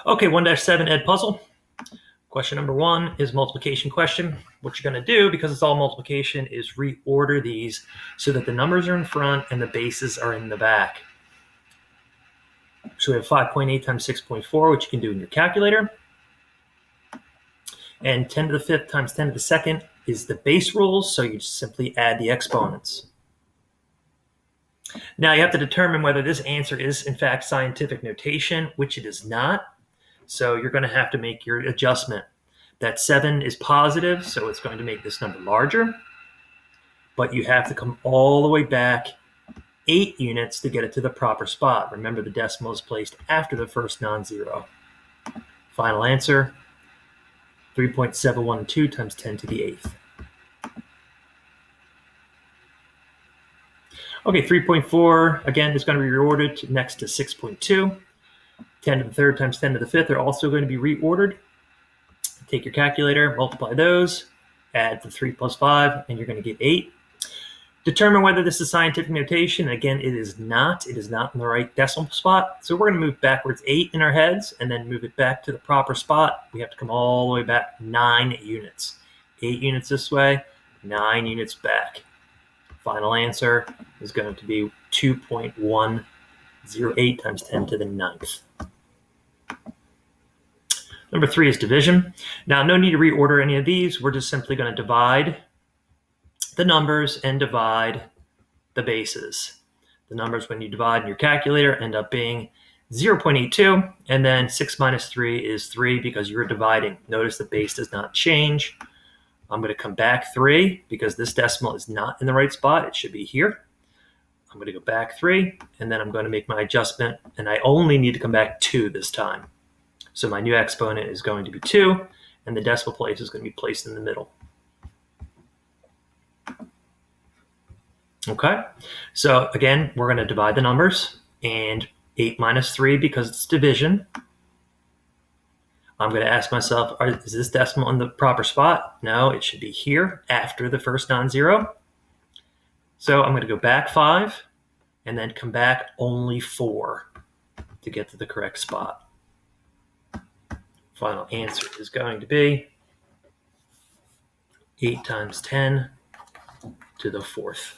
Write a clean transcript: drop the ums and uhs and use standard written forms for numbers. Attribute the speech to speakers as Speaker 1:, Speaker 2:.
Speaker 1: Okay, 1-7 Edpuzzle. Question number 1 is multiplication question. What you're going to do, because it's all multiplication, is reorder these so that the numbers are in front and the bases are in the back. So we have 5.8 times 6.4, which you can do in your calculator. And 10 to the 5th times 10 to the 2nd is the base rules, so you just simply add the exponents. Now you have to determine whether this answer is in fact scientific notation, which it is not. So you're going to have to make your adjustment. That 7 is positive, so it's going to make this number larger. But you have to come all the way back 8 units to get it to the proper spot. Remember, the decimal is placed after the first non-zero. Final answer, 3.712 times 10 to the 8th. Okay, 3.4, again, is going to be reordered next to 6.2. 10 to the 3rd times 10 to the 5th are also going to be reordered. Take your calculator, multiply those, add the 3 plus 5, and you're going to get 8. Determine whether this is scientific notation. Again, it is not. It is not in the right decimal spot. So we're going to move backwards 8 in our heads and then move it back to the proper spot. We have to come all the way back 9 units. 8 units this way, 9 units back. Final answer is going to be 2.108 times 10 to the 9th. Number 3 is division. Now, no need to reorder any of these. We're just simply going to divide the numbers and divide the bases. The numbers, when you divide in your calculator, end up being 0.82, and then 6 minus 3 is 3 because you're dividing. Notice the base does not change. I'm going to come back 3 because this decimal is not in the right spot. It should be here. I'm going to go back 3, and then I'm going to make my adjustment, and I only need to come back 2 this time. So my new exponent is going to be 2, and the decimal place is going to be placed in the middle. Okay, so again, we're going to divide the numbers, and 8 minus 3 because it's division. I'm going to ask myself, is this decimal in the proper spot? No, it should be here after the first non-zero. So I'm going to go back 5 and then come back only 4 to get to the correct spot. Final answer is going to be 8 times 10 to the 4th.